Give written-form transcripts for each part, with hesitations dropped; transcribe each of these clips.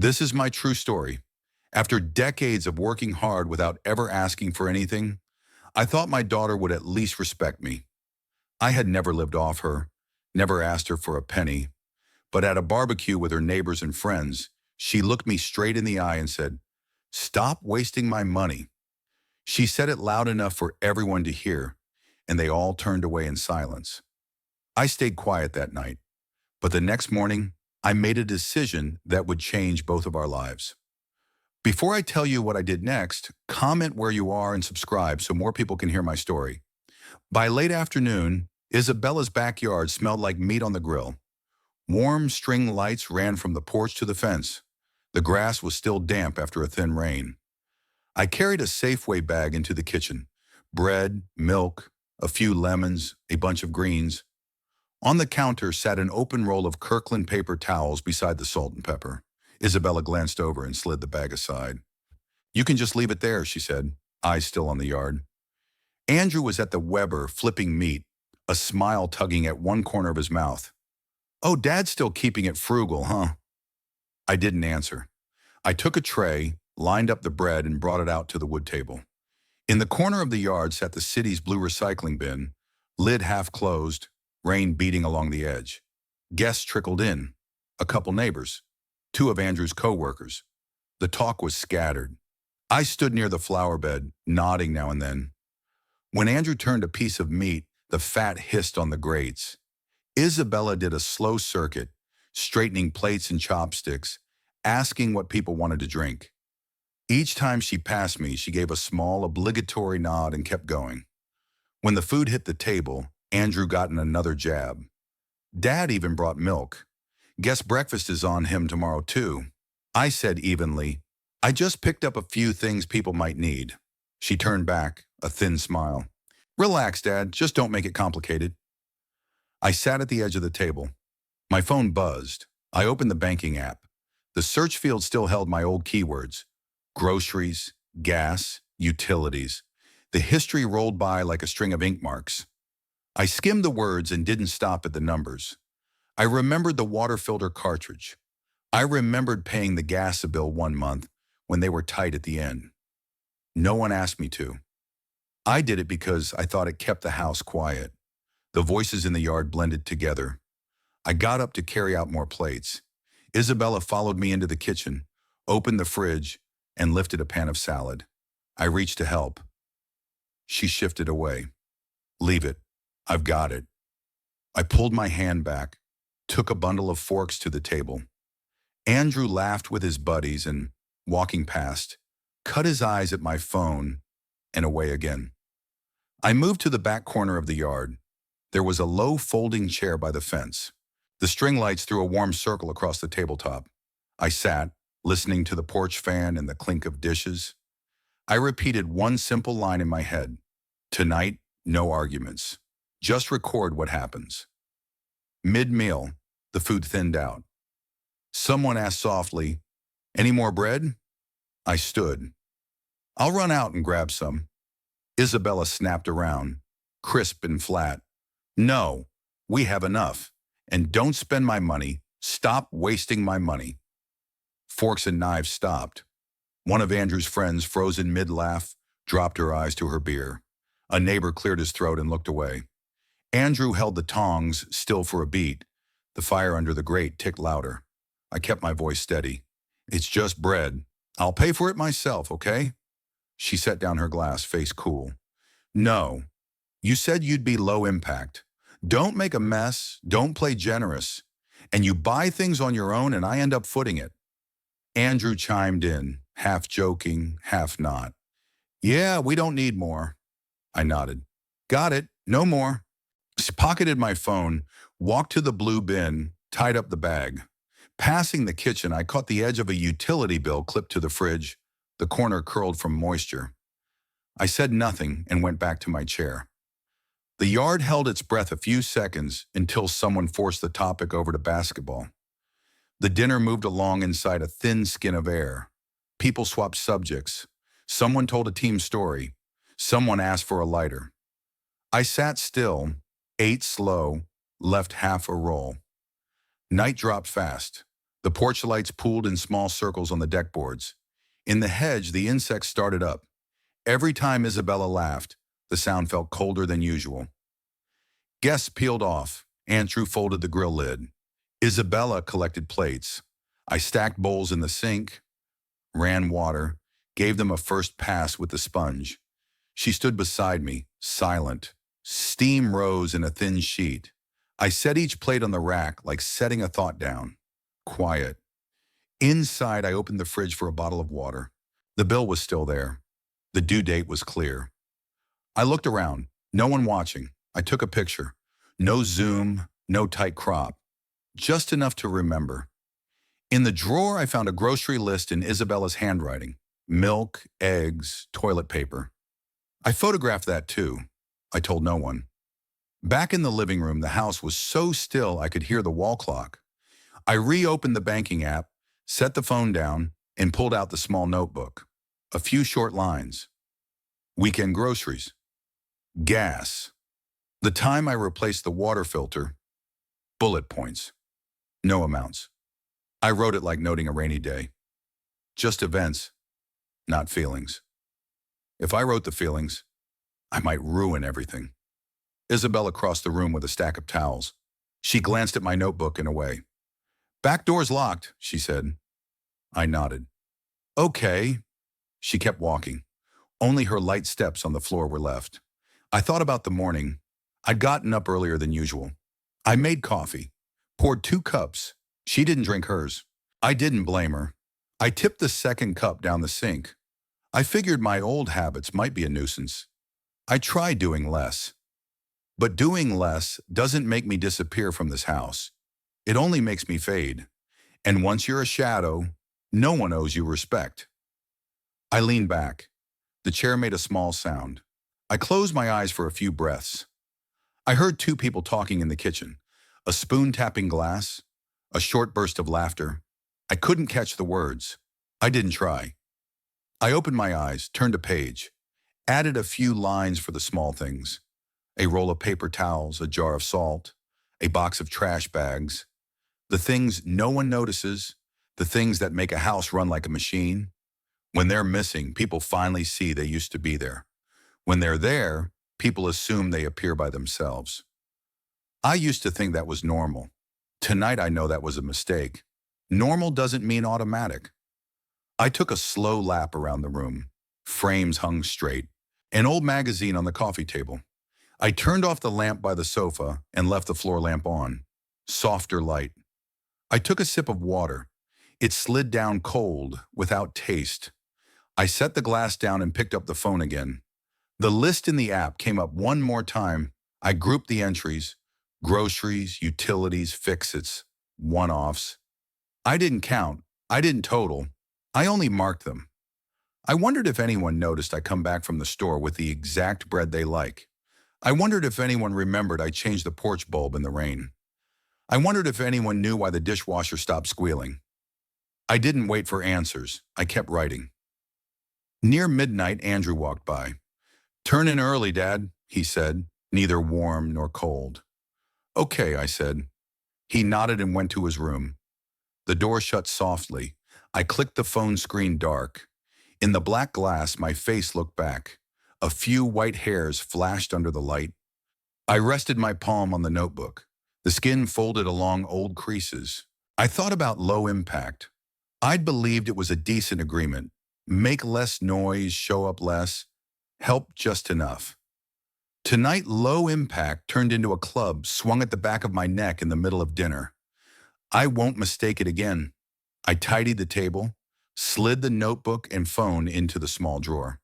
This is my true story. After decades of working hard without ever asking for anything, I thought my daughter would at least respect me. I had never lived off her, never asked her for a penny, but at a barbecue with her neighbors and friends, she looked me straight in the eye and said, "Stop wasting my money." She said it loud enough for everyone to hear, and they all turned away in silence. I stayed quiet that night, but the next morning, I made a decision that would change both of our lives. Before I tell you what I did next, comment where you are and subscribe so more people can hear my story. By late afternoon, Isabella's backyard smelled like meat on the grill. Warm string lights ran from the porch to the fence. The grass was still damp after a thin rain. I carried a Safeway bag into the kitchen. Bread, milk, a few lemons, a bunch of greens. On the counter sat an open roll of Kirkland paper towels beside the salt and pepper. Isabella glanced over and slid the bag aside. "You can just leave it there," she said, eyes still on the yard. Andrew was at the Weber flipping meat, a smile tugging at one corner of his mouth. "Oh, Dad's still keeping it frugal, huh?" I didn't answer. I took a tray, lined up the bread, and brought it out to the wood table. In the corner of the yard sat the city's blue recycling bin, lid half closed, rain beating along the edge. Guests trickled in, a couple neighbors, two of Andrew's co-workers. The talk was scattered. I stood near the flower bed, nodding now and then. When Andrew turned a piece of meat, the fat hissed on the grates. Isabella did a slow circuit, straightening plates and chopsticks, asking what people wanted to drink. Each time she passed me, she gave a small, obligatory nod and kept going. When the food hit the table, Andrew got in another jab. Dad even brought milk. "Guess breakfast is on him tomorrow too." I said evenly, "I just picked up a few things people might need." She turned back, a thin smile. "Relax, Dad, just don't make it complicated." I sat at the edge of the table. My phone buzzed. I opened the banking app. The search field still held my old keywords: groceries, gas, utilities. The history rolled by like a string of ink marks. I skimmed the words and didn't stop at the numbers. I remembered the water filter cartridge. I remembered paying the gas bill one month when they were tight at the end. No one asked me to. I did it because I thought it kept the house quiet. The voices in the yard blended together. I got up to carry out more plates. Isabella followed me into the kitchen, opened the fridge, and lifted a pan of salad. I reached to help. She shifted away. "Leave it. I've got it." I pulled my hand back, took a bundle of forks to the table. Andrew laughed with his buddies and, walking past, cut his eyes at my phone and away again. I moved to the back corner of the yard. There was a low folding chair by the fence. The string lights threw a warm circle across the tabletop. I sat, listening to the porch fan and the clink of dishes. I repeated one simple line in my head: "Tonight, no arguments. Just record what happens." Mid-meal, the food thinned out. Someone asked softly, "Any more bread?" I stood. "I'll run out and grab some." Isabella snapped around, crisp and flat. "No, we have enough. And don't spend my money. Stop wasting my money." Forks and knives stopped. One of Andrew's friends, frozen mid-laugh, dropped her eyes to her beer. A neighbor cleared his throat and looked away. Andrew held the tongs still for a beat. The fire under the grate ticked louder. I kept my voice steady. "It's just bread. I'll pay for it myself, okay?" She set down her glass, face cool. "No. You said you'd be low impact. Don't make a mess, don't play generous. And you buy things on your own and I end up footing it." Andrew chimed in, half joking, half not. "Yeah, we don't need more." I nodded. "Got it, no more." She pocketed my phone, walked to the blue bin, tied up the bag. Passing the kitchen, I caught the edge of a utility bill clipped to the fridge, the corner curled from moisture. I said nothing and went back to my chair. The yard held its breath a few seconds until someone forced the topic over to basketball. The dinner moved along inside a thin skin of air. People swapped subjects. Someone told a team story. Someone asked for a lighter. I sat still, ate slow, left half a roll. Night dropped fast. The porch lights pooled in small circles on the deck boards. In the hedge, the insects started up. Every time Isabella laughed, the sound felt colder than usual. Guests peeled off. Andrew folded the grill lid. Isabella collected plates. I stacked bowls in the sink, ran water, gave them a first pass with the sponge. She stood beside me, silent. Steam rose in a thin sheet. I set each plate on the rack like setting a thought down. Quiet. Inside, I opened the fridge for a bottle of water. The bill was still there. The due date was clear. I looked around. No one watching. I took a picture. No zoom, no tight crop. Just enough to remember. In the drawer, I found a grocery list in Isabella's handwriting. Milk, eggs, toilet paper. I photographed that too. I told no one. Back in the living room, the house was so still I could hear the wall clock. I reopened the banking app, set the phone down, and pulled out the small notebook. A few short lines. Weekend groceries. Gas. The time I replaced the water filter. Bullet points. No amounts. I wrote it like noting a rainy day. Just events, not feelings. If I wrote the feelings, I might ruin everything. Isabella crossed the room with a stack of towels. She glanced at my notebook and away. Back door's locked, she said. I nodded. Okay. She kept walking. Only her light steps on the floor were left. I thought about the morning. I'd gotten up earlier than usual. I made coffee, poured 2 cups. She didn't drink hers. I didn't blame her. I tipped the second cup down the sink. I figured my old habits might be a nuisance. I tried doing less. But doing less doesn't make me disappear from this house. It only makes me fade. And once you're a shadow, no one owes you respect. I leaned back. The chair made a small sound. I closed my eyes for a few breaths. I heard 2 people talking in the kitchen. A spoon tapping glass. A short burst of laughter. I couldn't catch the words. I didn't try. I opened my eyes, turned a page, added a few lines for the small things. A roll of paper towels, a jar of salt, a box of trash bags. The things no one notices, the things that make a house run like a machine. When they're missing, people finally see they used to be there. When they're there, people assume they appear by themselves. I used to think that was normal. Tonight I know that was a mistake. Normal doesn't mean automatic. I took a slow lap around the room. Frames hung straight. An old magazine on the coffee table. I turned off the lamp by the sofa and left the floor lamp on. Softer light. I took a sip of water. It slid down cold, without taste. I set the glass down and picked up the phone again. The list in the app came up one more time. I grouped the entries. Groceries, utilities, fix-its, one-offs. I didn't count. I didn't total. I only marked them. I wondered if anyone noticed I come back from the store with the exact bread they like. I wondered if anyone remembered I changed the porch bulb in the rain. I wondered if anyone knew why the dishwasher stopped squealing. I didn't wait for answers. I kept writing. Near midnight, Andrew walked by. "Turn in early, Dad," he said, neither warm nor cold. "Okay," I said. He nodded and went to his room. The door shut softly. I clicked the phone screen dark. In the black glass, my face looked back. A few white hairs flashed under the light. I rested my palm on the notebook. The skin folded along old creases. I thought about low impact. I'd believed it was a decent agreement. Make less noise, show up less, help just enough. Tonight, low impact turned into a club swung at the back of my neck in the middle of dinner. I won't mistake it again. I tidied the table, slid the notebook and phone into the small drawer.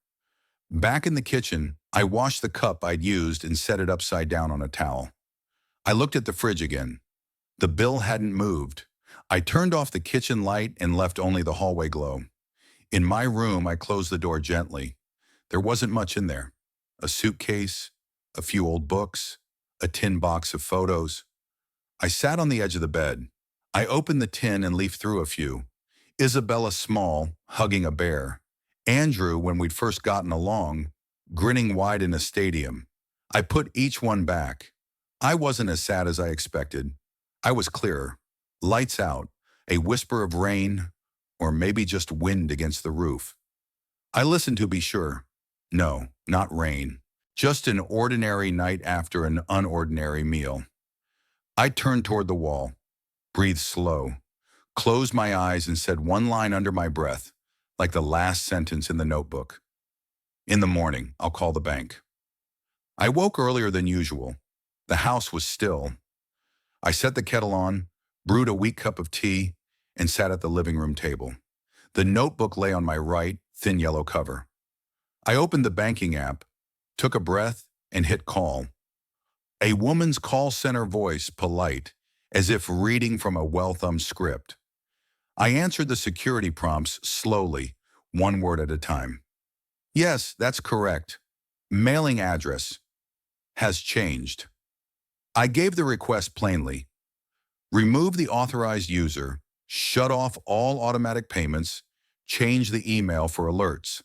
Back in the kitchen, I washed the cup I'd used and set it upside down on a towel. I looked at the fridge again. The bill hadn't moved. I turned off the kitchen light and left only the hallway glow. In my room, I closed the door gently. There wasn't much in there. A suitcase, a few old books, a tin box of photos. I sat on the edge of the bed. I opened the tin and leafed through a few. Isabella small, hugging a bear. Andrew, when we'd first gotten along, grinning wide in a stadium. I put each one back. I wasn't as sad as I expected. I was clearer. Lights out. a whisper of rain, or maybe just wind against the roof. I listened to be sure. No, not rain. Just an ordinary night after an unordinary meal. I turned toward the wall, breathed slow, closed my eyes and said one line under my breath, like the last sentence in the notebook. In the morning, I'll call the bank. I woke earlier than usual. The house was still. I set the kettle on, brewed a weak cup of tea, and sat at the living room table. The notebook lay on my right, thin yellow cover. I opened the banking app, took a breath, and hit call. A woman's call center voice, polite, as if reading from a well-thumbed script. I answered the security prompts slowly, one word at a time. Yes, that's correct. Mailing address has changed. I gave the request plainly. Remove the authorized user, shut off all automatic payments, change the email for alerts.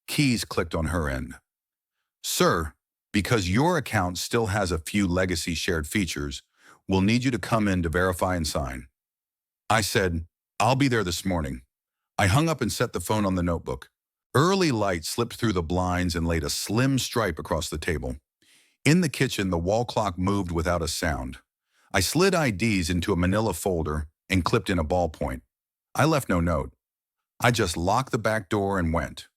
Keys clicked on her end. Sir, because your account still has a few legacy shared features, we'll need you to come in to verify and sign. I said, I'll be there this morning. I hung up and set the phone on the notebook. Early light slipped through the blinds and laid a slim stripe across the table. In the kitchen, the wall clock moved without a sound. I slid IDs into a manila folder and clipped in a ballpoint. I left no note. I just locked the back door and went.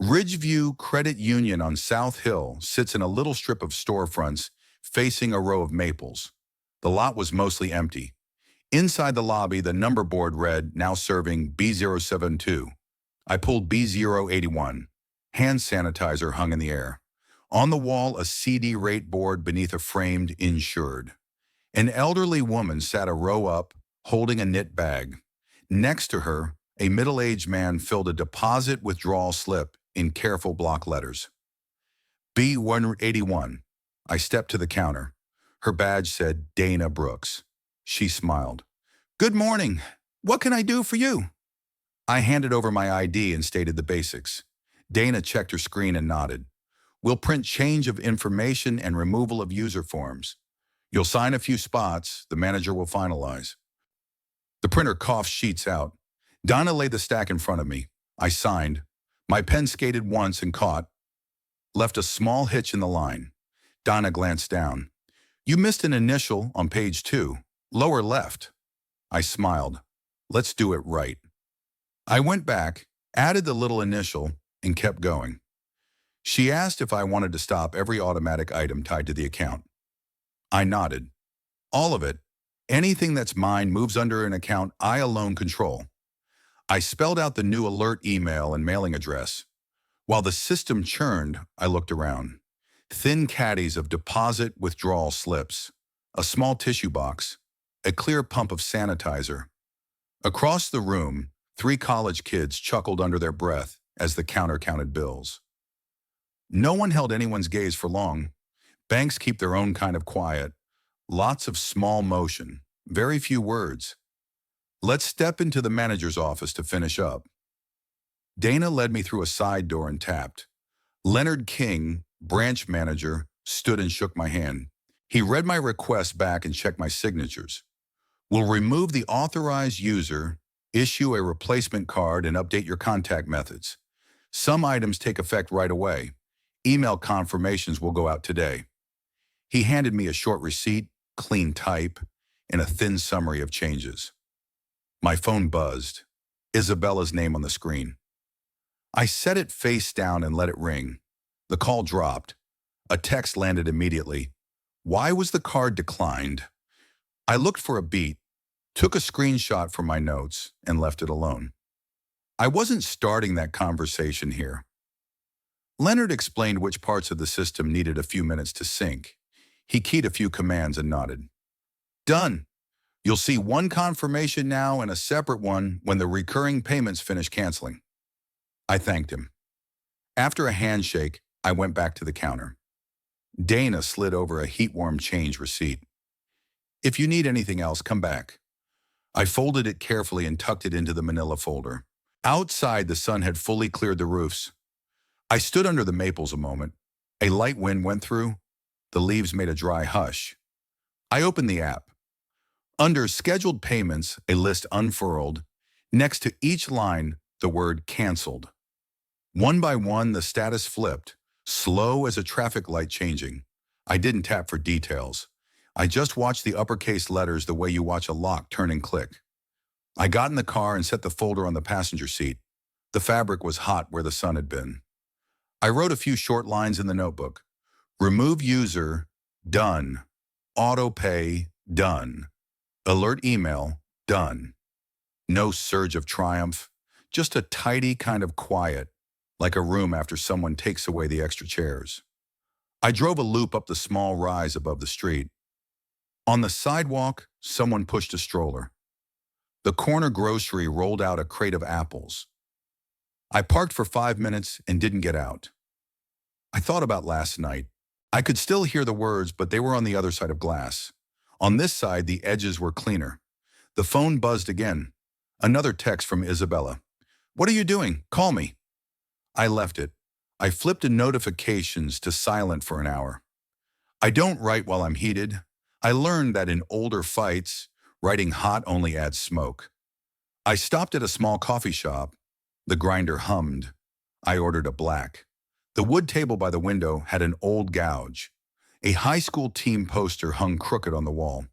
Ridgeview Credit Union on South Hill sits in a little strip of storefronts facing a row of maples. The lot was mostly empty. Inside the lobby, the number board read, now serving B072. I pulled B081. Hand sanitizer hung in the air. On the wall, a CD rate board beneath a framed insured. An elderly woman sat a row up, holding a knit bag. Next to her, a middle-aged man filled a deposit withdrawal slip in careful block letters. B181. I stepped to the counter. Her badge said Dana Brooks. She smiled. Good morning. What can I do for you? I handed over my ID and stated the basics. Dana checked her screen and nodded. We'll print change of information and removal of user forms. You'll sign a few spots, the manager will finalize. The printer coughed sheets out. Donna laid the stack in front of me. I signed. My pen skated once and caught. Left a small hitch in the line. Donna glanced down. You missed an initial on page 2, lower left. I smiled. Let's do it right. I went back, added the little initial, and kept going. She asked if I wanted to stop every automatic item tied to the account. I nodded. All of it. Anything that's mine moves under an account I alone control. I spelled out the new alert email and mailing address. While the system churned, I looked around. Thin caddies of deposit withdrawal slips, a small tissue box, a clear pump of sanitizer. Across the room, 3 college kids chuckled under their breath as the counter counted bills. No one held anyone's gaze for long. Banks keep their own kind of quiet. Lots of small motion, very few words. Let's step into the manager's office to finish up. Dana led me through a side door and tapped. Leonard King, branch manager, stood and shook my hand. He read my request back and checked my signatures. We'll remove the authorized user, issue a replacement card, and update your contact methods. Some items take effect right away. Email confirmations will go out today. He handed me a short receipt, clean type, and a thin summary of changes. My phone buzzed. Isabella's name on the screen. I set it face down and let it ring. The call dropped. A text landed immediately. Why was the card declined? I looked for a beat, took a screenshot from my notes, and left it alone. I wasn't starting that conversation here. Leonard explained which parts of the system needed a few minutes to sync. He keyed a few commands and nodded. Done. You'll see one confirmation now and a separate one when the recurring payments finish canceling. I thanked him. After a handshake, I went back to the counter. Dana slid over a heat-warm change receipt. If you need anything else, come back. I folded it carefully and tucked it into the manila folder. Outside, the sun had fully cleared the roofs. I stood under the maples a moment. A light wind went through. The leaves made a dry hush. I opened the app. Under scheduled payments, a list unfurled. Next to each line, the word canceled. One by one, the status flipped, slow as a traffic light changing. I didn't tap for details. I just watched the uppercase letters the way you watch a lock turn and click. I got in the car and set the folder on the passenger seat. The fabric was hot where the sun had been. I wrote a few short lines in the notebook. Remove user, done. Auto pay, done. Alert email, done. No surge of triumph, just a tidy kind of quiet, like a room after someone takes away the extra chairs. I drove a loop up the small rise above the street. On the sidewalk, someone pushed a stroller. The corner grocery rolled out a crate of apples. I parked for 5 minutes and didn't get out. I thought about last night. I could still hear the words, but they were on the other side of glass. On this side, the edges were cleaner. The phone buzzed again. Another text from Isabella. What are you doing? Call me. I left it. I flipped the notifications to silent for an hour. I don't write while I'm heated. I learned that in older fights, writing hot only adds smoke. I stopped at a small coffee shop. The grinder hummed. I ordered a black. The wood table by the window had an old gouge. A high school team poster hung crooked on the wall.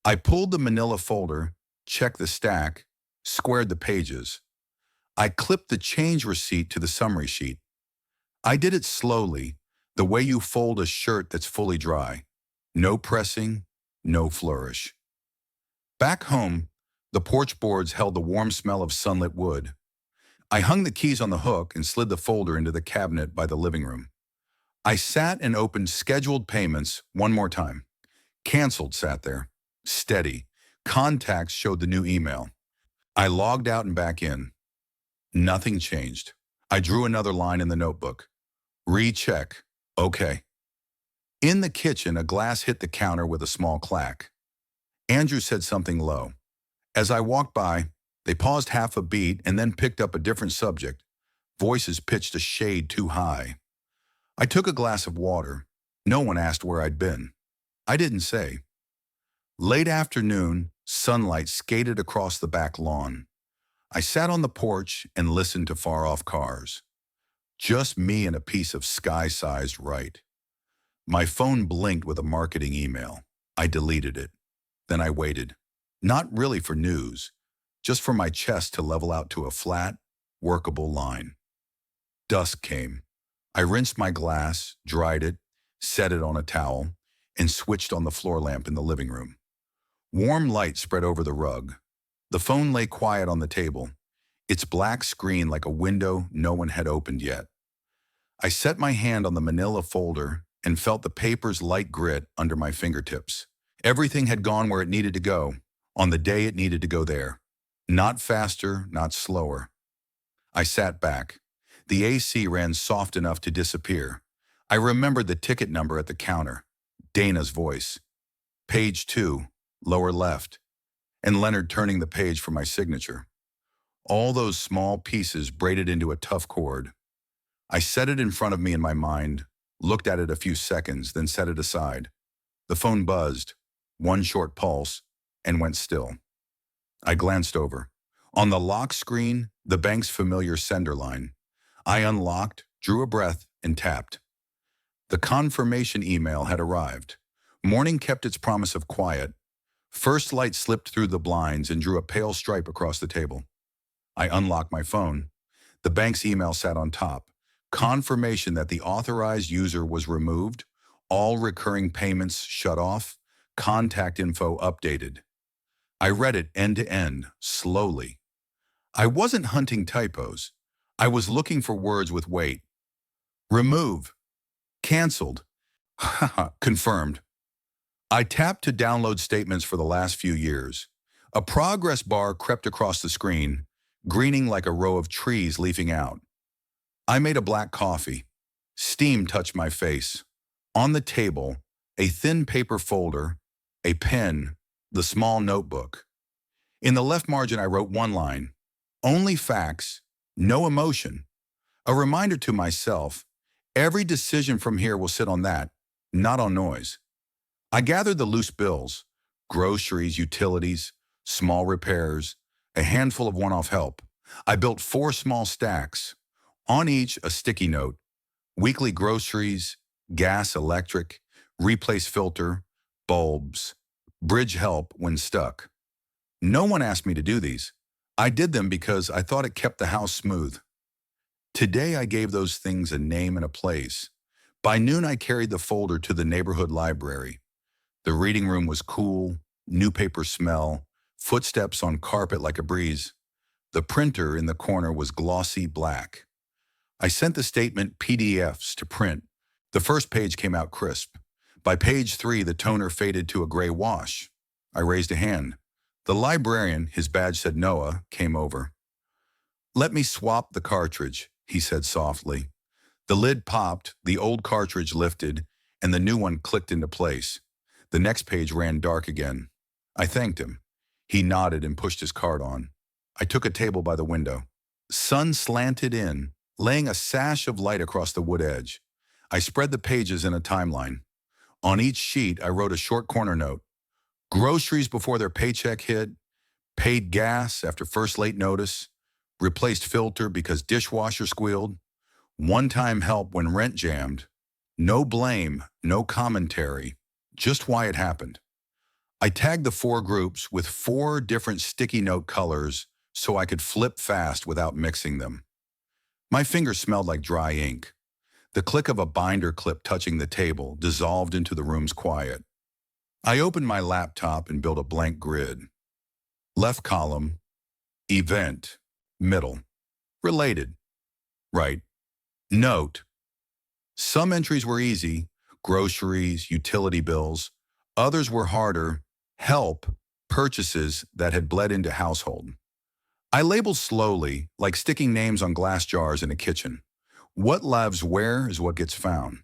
I pulled the manila folder, checked the stack, squared the pages. I clipped the change receipt to the summary sheet. I did it slowly, the way you fold a shirt that's fully dry. No pressing, no flourish. Back home, the porch boards held the warm smell of sunlit wood. I hung the keys on the hook and slid the folder into the cabinet by the living room. I sat and opened scheduled payments one more time. Canceled sat there. Steady. Contacts showed the new email. I logged out and back in. Nothing changed. I drew another line in the notebook. Recheck. Okay. In the kitchen, a glass hit the counter with a small clack. Andrew said something low. As I walked by, they paused half a beat and then picked up a different subject. Voices pitched a shade too high. I took a glass of water. No one asked where I'd been. I didn't say. Late afternoon, sunlight skated across the back lawn. I sat on the porch and listened to far-off cars. Just me and a piece of sky-sized right. My phone blinked with a marketing email. I deleted it. Then I waited. Not really for news, just for my chest to level out to a flat, workable line. Dusk came. I rinsed my glass, dried it, set it on a towel, and switched on the floor lamp in the living room. Warm light spread over the rug. The phone lay quiet on the table, its black screen like a window no one had opened yet. I set my hand on the manila folder and felt the paper's light grit under my fingertips. Everything had gone where it needed to go, on the day it needed to go there. Not faster, not slower. I sat back. The AC ran soft enough to disappear. I remembered the ticket number at the counter. Dana's voice. Page 2, lower left. And Leonard turning the page for my signature. All those small pieces braided into a tough cord. I set it in front of me in my mind, looked at it a few seconds, then set it aside. The phone buzzed, one short pulse, and went still. I glanced over. On the lock screen, the bank's familiar sender line. I unlocked, drew a breath, and tapped. The confirmation email had arrived. Morning kept its promise of quiet. First light slipped through the blinds and drew a pale stripe across the table. I unlocked my phone. The bank's email sat on top. Confirmation that the authorized user was removed, all recurring payments shut off, contact info updated. I read it end to end, slowly. I wasn't hunting typos. I was looking for words with weight. Remove. Canceled. Confirmed. I tapped to download statements for the last few years. A progress bar crept across the screen, greening like a row of trees leafing out. I made a black coffee. Steam touched my face. On the table, a thin paper folder, a pen, the small notebook. In the left margin, I wrote one line. Only facts, no emotion. A reminder to myself, every decision from here will sit on that, not on noise. I gathered the loose bills, groceries, utilities, small repairs, a handful of one-off help. I built 4 small stacks, on each a sticky note: weekly groceries, gas, electric, replace filter, bulbs, bridge help when stuck. No one asked me to do these. I did them because I thought it kept the house smooth. Today I gave those things a name and a place. By noon I carried the folder to the neighborhood library. The reading room was cool, new paper smell, footsteps on carpet like a breeze. The printer in the corner was glossy black. I sent the statement PDFs to print. The first page came out crisp. By page 3, the toner faded to a gray wash. I raised a hand. The librarian, his badge said Noah, came over. "Let me swap the cartridge," he said softly. The lid popped, the old cartridge lifted, and the new one clicked into place. The next page ran dark again. I thanked him. He nodded and pushed his card on. I took a table by the window. Sun slanted in, laying a sash of light across the wood edge. I spread the pages in a timeline. On each sheet, I wrote a short corner note: groceries before their paycheck hit, paid gas after first late notice, replaced filter because dishwasher squealed, one-time help when rent jammed, no blame, no commentary, just why it happened. I tagged the 4 groups with 4 different sticky note colors so I could flip fast without mixing them. My fingers smelled like dry ink. The click of a binder clip touching the table dissolved into the room's quiet. I opened my laptop and built a blank grid. Left column, event, middle, related, right. Note: some entries were easy, groceries, utility bills. Others were harder, help, purchases that had bled into household. I labeled slowly, like sticking names on glass jars in a kitchen. What lives where is what gets found.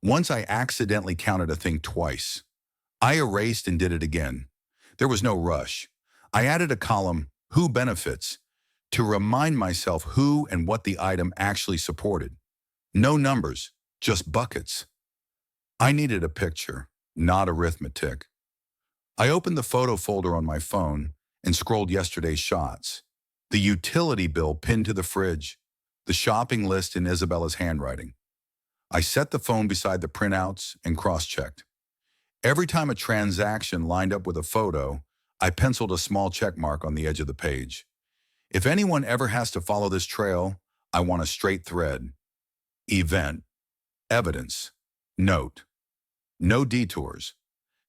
Once I accidentally counted a thing twice. I erased and did it again. There was no rush. I added a column, who benefits, to remind myself who and what the item actually supported. No numbers, just buckets. I needed a picture, not arithmetic. I opened the photo folder on my phone and scrolled yesterday's shots. The utility bill pinned to the fridge, the shopping list in Isabella's handwriting. I set the phone beside the printouts and cross-checked. Every time a transaction lined up with a photo, I penciled a small check mark on the edge of the page. If anyone ever has to follow this trail, I want a straight thread. Event, evidence, note. No detours.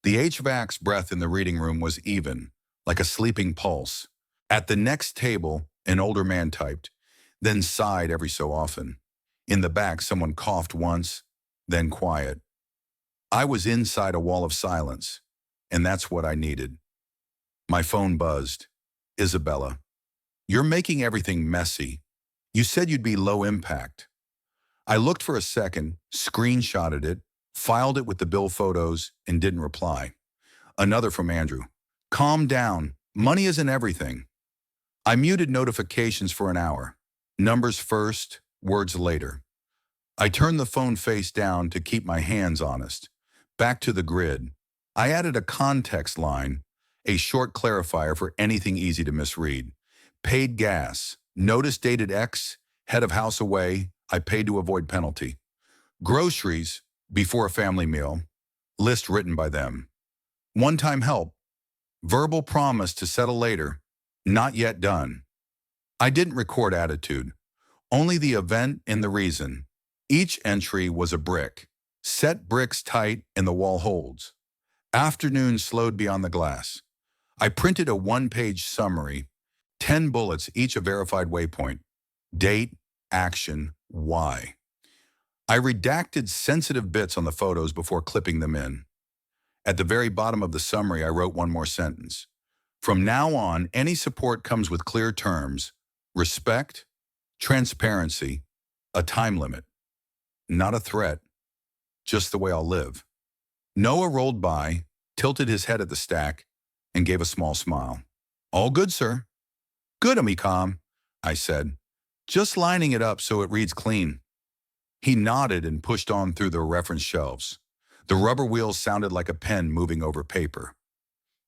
The HVAC's breath in the reading room was even, like a sleeping pulse. At the next table, an older man typed, then sighed every so often. In the back, someone coughed once, then quiet. I was inside a wall of silence, and that's what I needed. My phone buzzed. Isabella, you're making everything messy. You said you'd be low impact. I looked for a second, screenshotted it, filed it with the bill photos, and didn't reply. Another from Andrew. Calm down. Money isn't everything. I muted notifications for an hour. Numbers first, words later. I turned the phone face down to keep my hands honest. Back to the grid. I added a context line, a short clarifier for anything easy to misread. Paid gas. Notice dated X, head of house away. I paid to avoid penalty. Groceries, before a family meal. List written by them. One-time help. Verbal promise to settle later. Not yet done. I didn't record attitude. Only the event and the reason. Each entry was a brick. Set bricks tight and the wall holds. Afternoon slowed beyond the glass. I printed a 1-page summary, 10 bullets, each a verified waypoint. Date, action, why. I redacted sensitive bits on the photos before clipping them in. At the very bottom of the summary, I wrote one more sentence. From now on, any support comes with clear terms: respect, transparency, a time limit. Not a threat, just the way I'll live. Noah rolled by, tilted his head at the stack, and gave a small smile. All good, sir. Good, Amikam, I said, just lining it up so it reads clean. He nodded and pushed on through the reference shelves. The rubber wheels sounded like a pen moving over paper.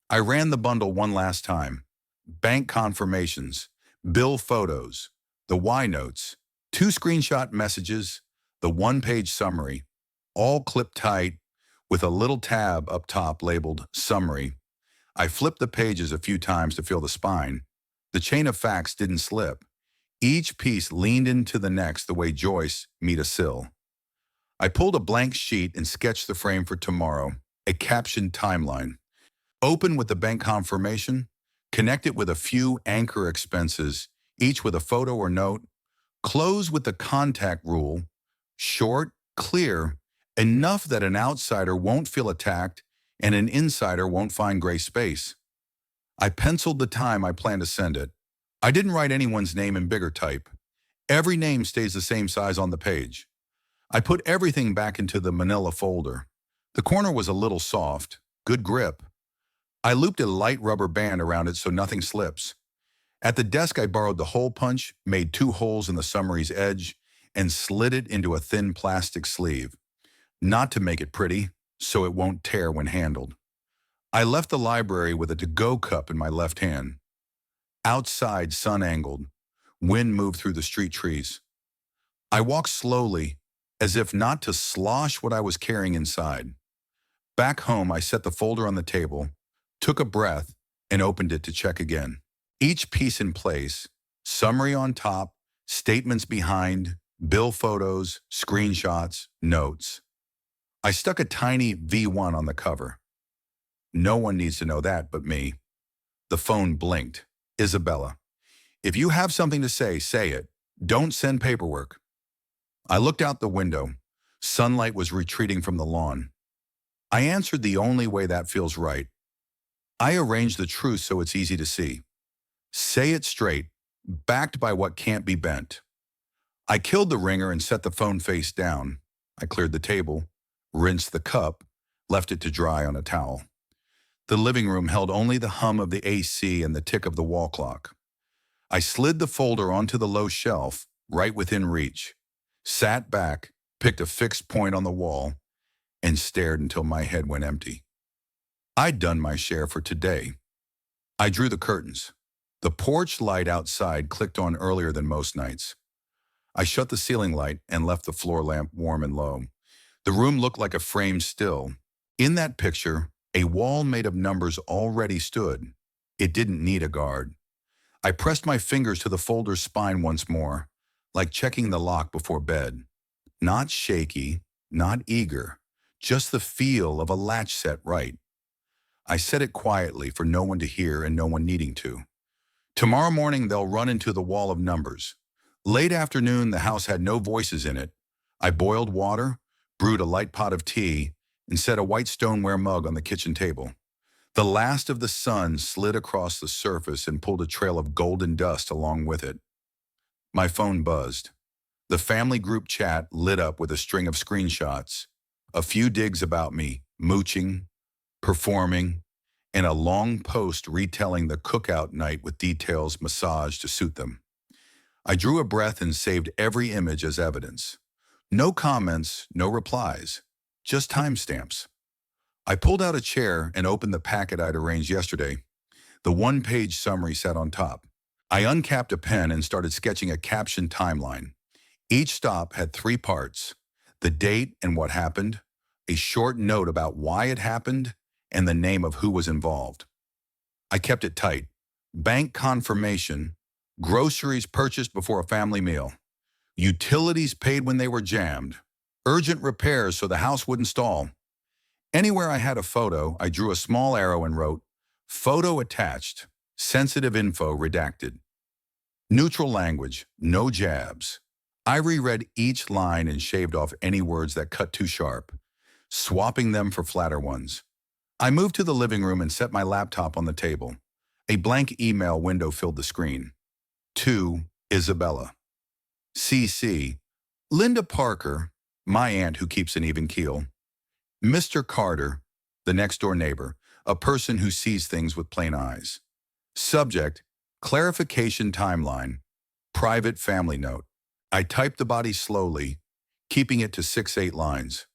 I ran the bundle one last time. Bank confirmations, bill photos, the Y notes, two screenshot messages, the one-page summary, all clipped tight with a little tab up top labeled Summary. I flipped the pages a few times to feel the spine. The chain of facts didn't slip. Each piece leaned into the next the way Joyce meet a sill. I pulled a blank sheet and sketched the frame for tomorrow, a captioned timeline. Open with the bank confirmation, connect it with a few anchor expenses, each with a photo or note. Close with the contact rule, short, clear, enough that an outsider won't feel attacked and an insider won't find gray space. I penciled the time I plan to send it. I didn't write anyone's name in bigger type. Every name stays the same size on the page. I put everything back into the manila folder. The corner was a little soft, good grip. I looped a light rubber band around it so nothing slips. At the desk, I borrowed the hole punch, made 2 holes in the summary's edge, and slid it into a thin plastic sleeve. Not to make it pretty, so it won't tear when handled. I left the library with a to-go cup in my left hand. Outside, sun angled. Wind moved through the street trees. I walked slowly, as if not to slosh what I was carrying inside. Back home, I set the folder on the table, took a breath, and opened it to check again. Each piece in place, summary on top, statements behind, bill photos, screenshots, notes. I stuck a tiny V1 on the cover. No one needs to know that but me. The phone blinked. Isabella. If you have something to say it. Don't send paperwork. I looked out the window. Sunlight was retreating from the lawn. I answered the only way that feels right. I arranged the truth so it's easy to see. Say it straight, backed by what can't be bent. I killed the ringer and set the phone face down. I cleared the table, rinsed the cup, left it to dry on a towel. The living room held only the hum of the AC and the tick of the wall clock. I slid the folder onto the low shelf, right within reach, sat back, picked a fixed point on the wall, and stared until my head went empty. I'd done my share for today. I drew the curtains. The porch light outside clicked on earlier than most nights. I shut the ceiling light and left the floor lamp warm and low. The room looked like a framed still. In that picture, a wall made of numbers already stood. It didn't need a guard. I pressed my fingers to the folder's spine once more, like checking the lock before bed. Not shaky, not eager, just the feel of a latch set right. I said it quietly for no one to hear and no one needing to. Tomorrow morning they'll run into the wall of numbers. Late afternoon, the house had no voices in it. I boiled water, brewed a light pot of tea, and set a white stoneware mug on the kitchen table. The last of the sun slid across the surface and pulled a trail of golden dust along with it. My phone buzzed. The family group chat lit up with a string of screenshots, a few digs about me, mooching, performing, and a long post retelling the cookout night with details massaged to suit them. I drew a breath and saved every image as evidence. No comments, no replies, just timestamps. I pulled out a chair and opened the packet I'd arranged yesterday. The one-page summary sat on top. I uncapped a pen and started sketching a captioned timeline. Each stop had 3 parts: the date and what happened, a short note about why it happened, and the name of who was involved. I kept it tight. Bank confirmation, groceries purchased before a family meal, utilities paid when they were jammed, urgent repairs so the house wouldn't stall. Anywhere I had a photo, I drew a small arrow and wrote, "Photo attached, sensitive info redacted." Neutral language, no jabs. I reread each line and shaved off any words that cut too sharp, swapping them for flatter ones. I moved to the living room and set my laptop on the table. A blank email window filled the screen. To Isabella. CC. Linda Parker, my aunt who keeps an even keel. Mr. Carter, the next-door neighbor, a person who sees things with plain eyes. Subject, clarification timeline, private family note. I typed the body slowly, keeping it to 6-8 lines.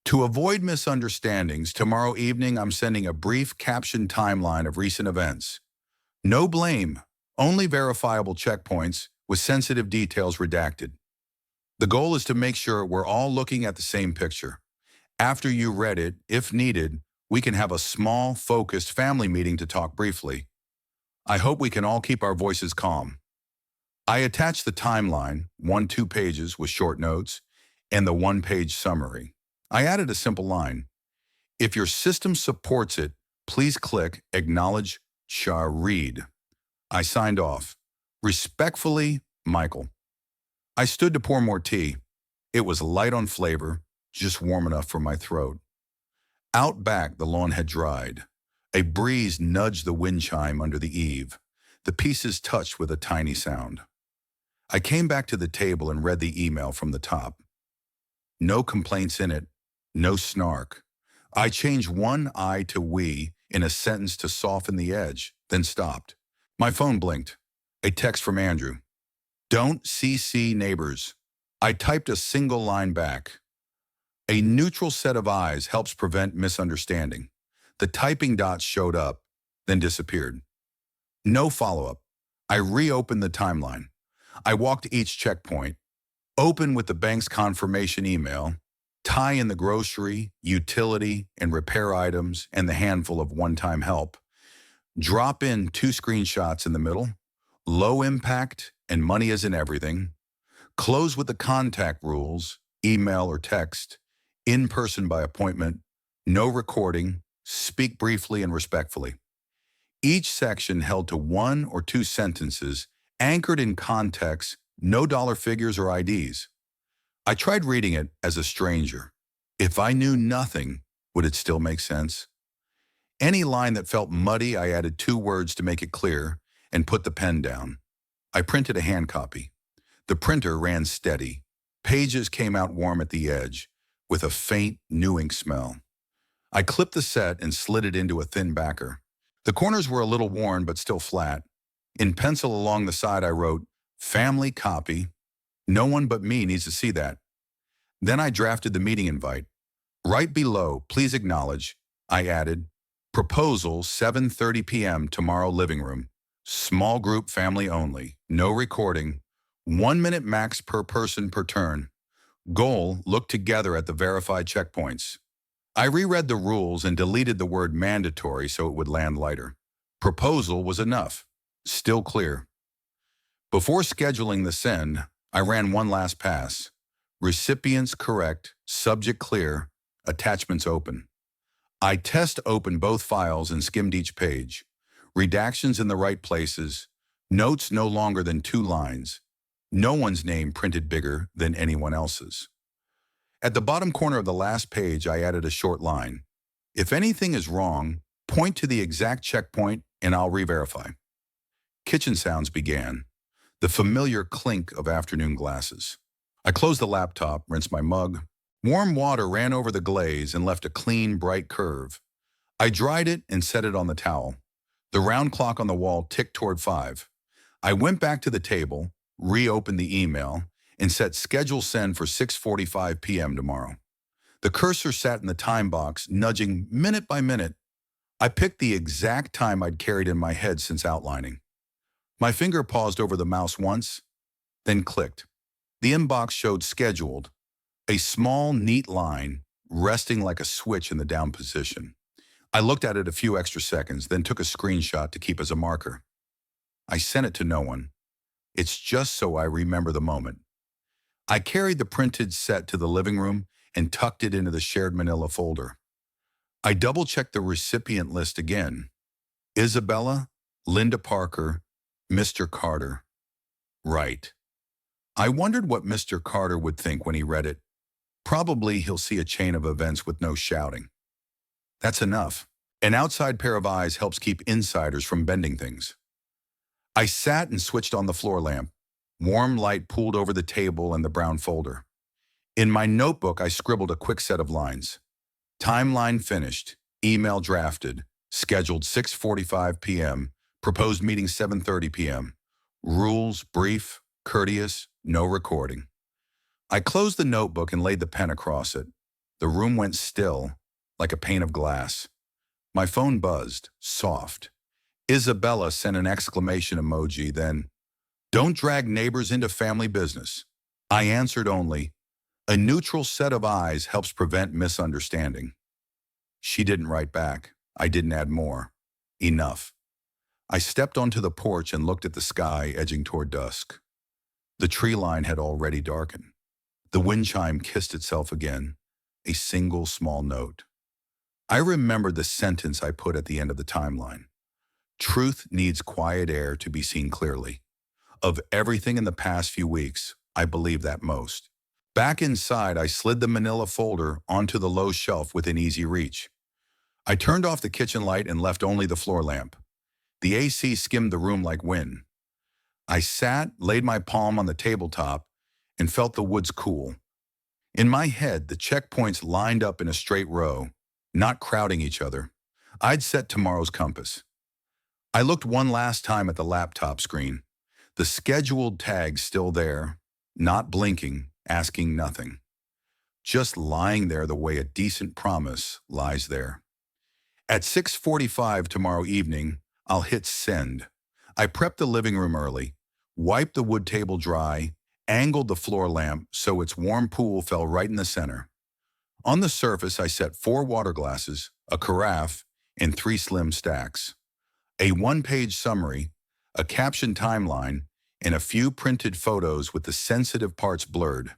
To avoid misunderstandings, tomorrow evening I'm sending a brief captioned timeline of recent events. No blame, only verifiable checkpoints with sensitive details redacted. The goal is to make sure we're all looking at the same picture. After you read it, if needed, we can have a small, focused family meeting to talk briefly. I hope we can all keep our voices calm. I attached the timeline, 1-2 pages with short notes, and the 1-page summary. I added a simple line. If your system supports it, please click Acknowledge Shall Read. I signed off. Respectfully, Michael. I stood to pour more tea. It was light on flavor, just warm enough for my throat. Out back, the lawn had dried. A breeze nudged the wind chime under the eave. The pieces touched with a tiny sound. I came back to the table and read the email from the top. No complaints in it, no snark. I changed one I to we in a sentence to soften the edge, then stopped. My phone blinked. A text from Andrew. Don't CC neighbors. I typed a single line back. A neutral set of eyes helps prevent misunderstanding. The typing dots showed up, then disappeared. No follow-up. I reopened the timeline. I walked each checkpoint. Open with the bank's confirmation email. Tie in the grocery, utility, and repair items and the handful of one-time help. Drop in 2 screenshots in the middle. Low impact and money isn't everything. Close with the contact rules, email or text, in person by appointment, no recording, speak briefly and respectfully. Each section held to 1 or 2 sentences, anchored in context, no dollar figures or IDs. I tried reading it as a stranger. If I knew nothing, would it still make sense? Any line that felt muddy, I added 2 words to make it clear and put the pen down. I printed a hand copy. The printer ran steady. Pages came out warm at the edge, with a faint new ink smell. I clipped the set and slid it into a thin backer. The corners were a little worn but still flat. In pencil along the side I wrote, Family copy. No one but me needs to see that. Then I drafted the meeting invite. Right below, please acknowledge, I added, Proposal 7:30 p.m. tomorrow living room. Small group family only. No recording. 1 minute max per person per turn. Goal, look together at the verified checkpoints. I reread the rules and deleted the word mandatory so it would land lighter. Proposal was enough. Still clear. Before scheduling the send, I ran one last pass. Recipients correct, subject clear, attachments open. I test opened both files and skimmed each page. Redactions in the right places. Notes no longer than 2 lines. No one's name printed bigger than anyone else's. At the bottom corner of the last page, I added a short line. If anything is wrong, point to the exact checkpoint and I'll re-verify. Kitchen sounds began. The familiar clink of afternoon glasses. I closed the laptop, rinsed my mug. Warm water ran over the glaze and left a clean, bright curve. I dried it and set it on the towel. The round clock on the wall ticked toward 5. I went back to the table, reopened the email, and set schedule send for 6:45 p.m. tomorrow. The cursor sat in the time box, nudging minute by minute. I picked the exact time I'd carried in my head since outlining. My finger paused over the mouse once, then clicked. The inbox showed scheduled, a small, neat line resting like a switch in the down position. I looked at it a few extra seconds, then took a screenshot to keep as a marker. I sent it to no one. It's just so I remember the moment. I carried the printed set to the living room and tucked it into the shared manila folder. I double-checked the recipient list again. Isabella, Linda Parker, Mr. Carter. Right. I wondered what Mr. Carter would think when he read it. Probably he'll see a chain of events with no shouting. That's enough. An outside pair of eyes helps keep insiders from bending things. I sat and switched on the floor lamp. Warm light pooled over the table and the brown folder. In my notebook, I scribbled a quick set of lines. Timeline finished. Email drafted. Scheduled 6:45 p.m. Proposed meeting 7:30 p.m. Rules brief, courteous, no recording. I closed the notebook and laid the pen across it. The room went still, like a pane of glass. My phone buzzed, soft. Isabella sent an exclamation emoji, then, "Don't drag neighbors into family business." I answered only, "A neutral set of eyes helps prevent misunderstanding." She didn't write back. I didn't add more. Enough. I stepped onto the porch and looked at the sky edging toward dusk. The tree line had already darkened. The wind chime kissed itself again, a single small note. I remembered the sentence I put at the end of the timeline. Truth needs quiet air to be seen clearly. Of everything in the past few weeks, I believe that most. Back inside, I slid the manila folder onto the low shelf within easy reach. I turned off the kitchen light and left only the floor lamp. The AC skimmed the room like wind. I sat, laid my palm on the tabletop, and felt the woods cool. In my head, the checkpoints lined up in a straight row, not crowding each other. I'd set tomorrow's compass. I looked one last time at the laptop screen. The scheduled tag still there, not blinking, asking nothing. Just lying there the way a decent promise lies there. At 6:45 tomorrow evening, I'll hit send. I prepped the living room early, wiped the wood table dry, angled the floor lamp so its warm pool fell right in the center. On the surface, I set 4 water glasses, a carafe, and 3 slim stacks. A one-page summary, a captioned timeline, and a few printed photos with the sensitive parts blurred.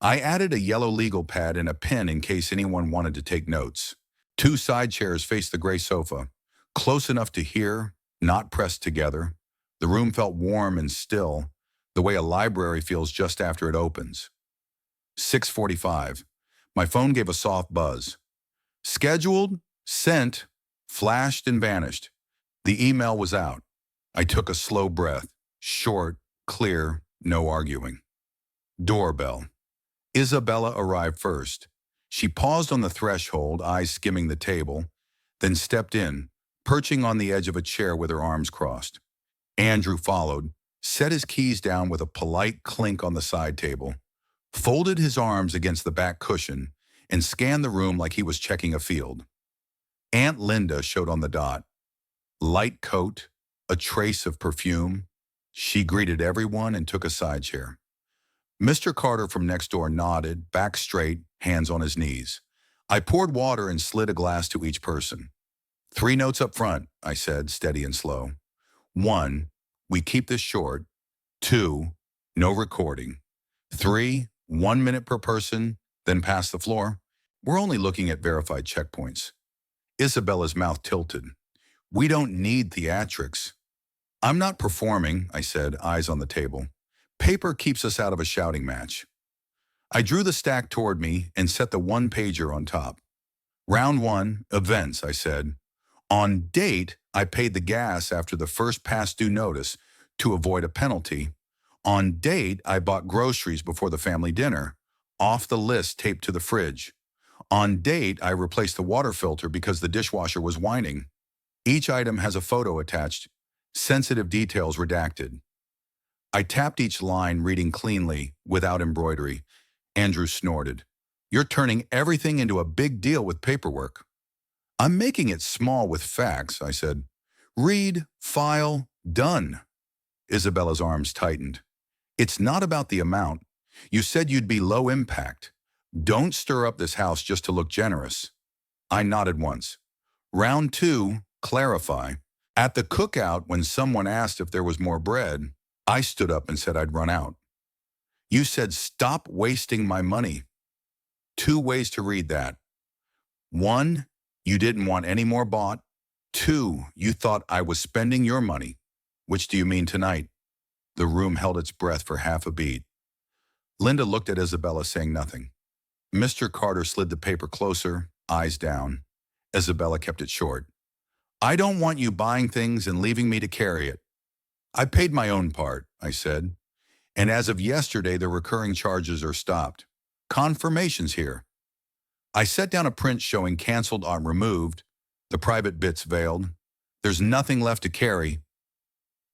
I added a yellow legal pad and a pen in case anyone wanted to take notes. 2 side chairs faced the gray sofa, close enough to hear, not pressed together. The room felt warm and still, the way a library feels just after it opens. 6:45. My phone gave a soft buzz. Scheduled, sent, flashed and vanished. The email was out. I took a slow breath, short, clear, no arguing. Doorbell. Isabella arrived first. She paused on the threshold, eyes skimming the table, then stepped in, perching on the edge of a chair with her arms crossed. Andrew followed, set his keys down with a polite clink on the side table, folded his arms against the back cushion, and scanned the room like he was checking a field. Aunt Linda showed on the dot. Light coat, a trace of perfume. She greeted everyone and took a side chair. Mr. Carter from next door nodded, back straight, hands on his knees. I poured water and slid a glass to each person. 3 notes up front, I said, steady and slow. 1, we keep this short. 2, no recording. 3, 1 minute per person, then pass the floor. We're only looking at verified checkpoints. Isabella's mouth tilted. We don't need theatrics. I'm not performing, I said, eyes on the table. Paper keeps us out of a shouting match. I drew the stack toward me and set the 1-pager on top. Round 1, events, I said. On date, I paid the gas after the first past due notice to avoid a penalty. On date, I bought groceries before the family dinner, off the list taped to the fridge. On date, I replaced the water filter because the dishwasher was whining. Each item has a photo attached, sensitive details redacted. I tapped each line, reading cleanly, without embroidery. Andrew snorted. You're turning everything into a big deal with paperwork. I'm making it small with facts, I said. Read, file, done. Isabella's arms tightened. It's not about the amount. You said you'd be low impact. Don't stir up this house just to look generous. I nodded once. Round 2, clarify. At the cookout, when someone asked if there was more bread, I stood up and said I'd run out. You said stop wasting my money. 2 ways to read that. 1, you didn't want any more bought. 2, you thought I was spending your money. Which do you mean tonight? The room held its breath for half a beat. Linda looked at Isabella, saying nothing. Mr. Carter slid the paper closer, eyes down. Isabella kept it short. I don't want you buying things and leaving me to carry it. I paid my own part, I said. And as of yesterday, the recurring charges are stopped. Confirmation's here. I set down a print showing canceled on removed, the private bits veiled. There's nothing left to carry.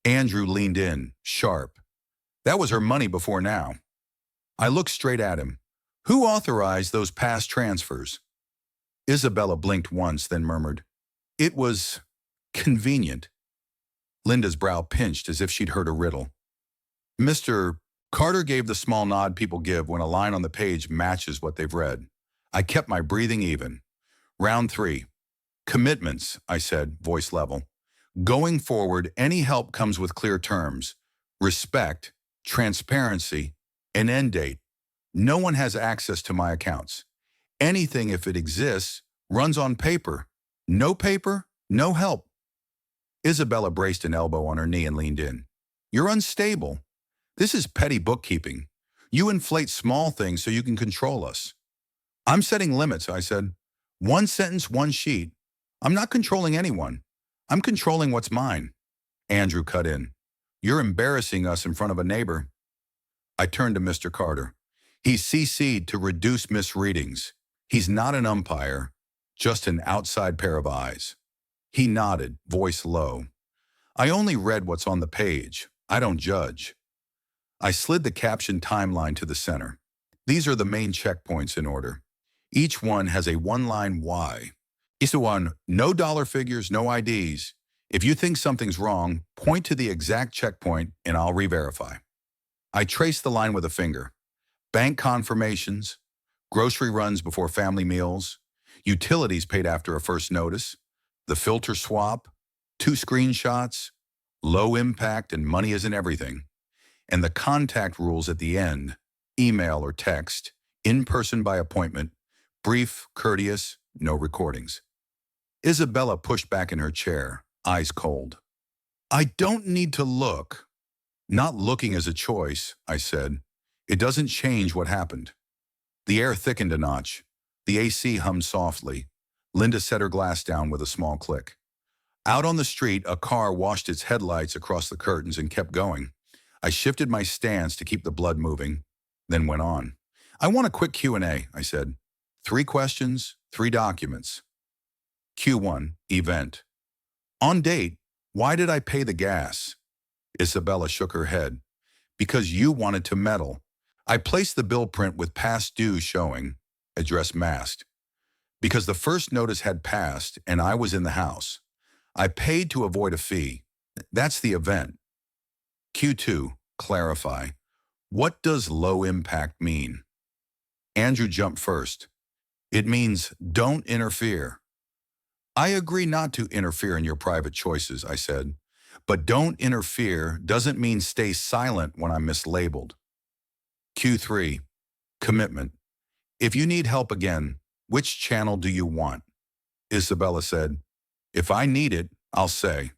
Andrew leaned in, sharp. That was her money before now. I looked straight at him. Who authorized those past transfers? Isabella blinked once, then murmured, "It was convenient." Linda's brow pinched as if she'd heard a riddle. Mr. Carter gave the small nod people give when a line on the page matches what they've read. I kept my breathing even. Round 3. Commitments, I said, voice level. Going forward, any help comes with clear terms. Respect, transparency, an end date. No one has access to my accounts. Anything, if it exists, runs on paper. No paper, no help. Isabella braced an elbow on her knee and leaned in. You're unstable. This is petty bookkeeping. You inflate small things so you can control us. I'm setting limits, I said. One sentence, one sheet. I'm not controlling anyone. I'm controlling what's mine. Andrew cut in. You're embarrassing us in front of a neighbor. I turned to Mr. Carter. He's CC'd to reduce misreadings. He's not an umpire, just an outside pair of eyes. He nodded, voice low. I only read what's on the page. I don't judge. I slid the caption timeline to the center. These are the main checkpoints in order. Each one has a one-line why. It's the one, no dollar figures, no IDs. If you think something's wrong, point to the exact checkpoint and I'll re-verify. I traced the line with a finger. Bank confirmations, grocery runs before family meals, utilities paid after a first notice, the filter swap, 2 screenshots, low impact and money isn't everything, and the contact rules at the end, email or text, in person by appointment, brief, courteous, no recordings. Isabella pushed back in her chair, eyes cold. I don't need to look. Not looking is a choice, I said. It doesn't change what happened. The air thickened a notch. The AC hummed softly. Linda set her glass down with a small click. Out on the street, a car washed its headlights across the curtains and kept going. I shifted my stance to keep the blood moving, then went on. I want a quick Q&A, I said. 3 questions, 3 documents. Q1, event. On date, why did I pay the gas? Isabella shook her head. Because you wanted to meddle. I placed the bill print with past dues showing, address masked. Because the first notice had passed and I was in the house. I paid to avoid a fee. That's the event. Q2, clarify. What does low impact mean? Andrew jumped first. It means don't interfere. I agree not to interfere in your private choices, I said. But don't interfere doesn't mean stay silent when I'm mislabeled. Q3, commitment. If you need help again, which channel do you want? Isabella said, if I need it, I'll say.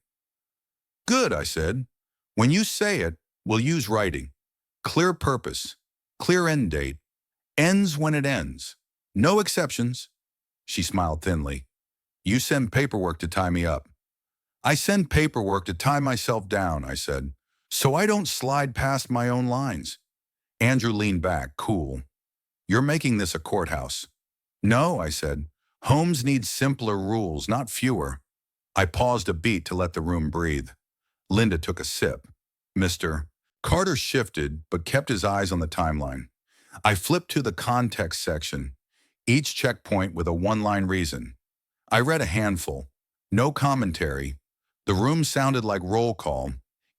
Good, I said. When you say it, we'll use writing. Clear purpose, clear end date, ends when it ends. No exceptions. She smiled thinly. You send paperwork to tie me up. I send paperwork to tie myself down, I said, so I don't slide past my own lines. Andrew leaned back, cool. You're making this a courthouse. No, I said. Homes need simpler rules, not fewer. I paused a beat to let the room breathe. Linda took a sip. Mr. Carter shifted, but kept his eyes on the timeline. I flipped to the context section, each checkpoint with a one-line reason. I read a handful. No commentary. The room sounded like roll call.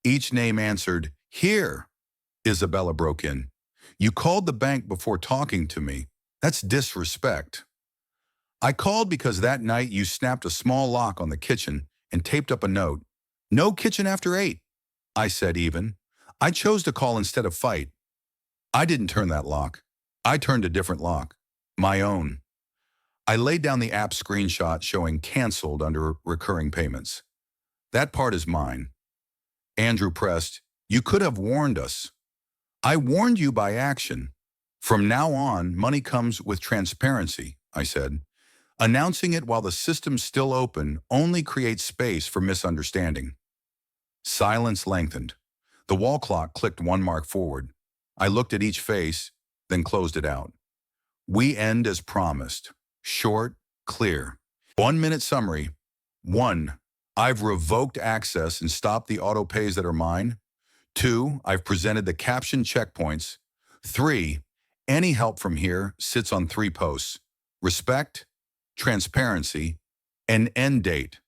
Each name answered, here. Isabella broke in. You called the bank before talking to me. That's disrespect. I called because that night you snapped a small lock on the kitchen and taped up a note. No kitchen after 8. I said even. I chose to call instead of fight. I didn't turn that lock. I turned a different lock. My own. I laid down the app screenshot showing canceled under recurring payments. That part is mine. Andrew pressed, you could have warned us. I warned you by action. From now on, money comes with transparency, I said. Announcing it while the system's still open only creates space for misunderstanding. Silence lengthened. The wall clock clicked 1 mark forward. I looked at each face, then closed it out. We end as promised. Short, clear. 1-minute summary. 1. I've revoked access and stopped the auto pays that are mine. 2. I've presented the caption checkpoints. 3. Any help from here sits on 3 posts: respect, transparency, and end date.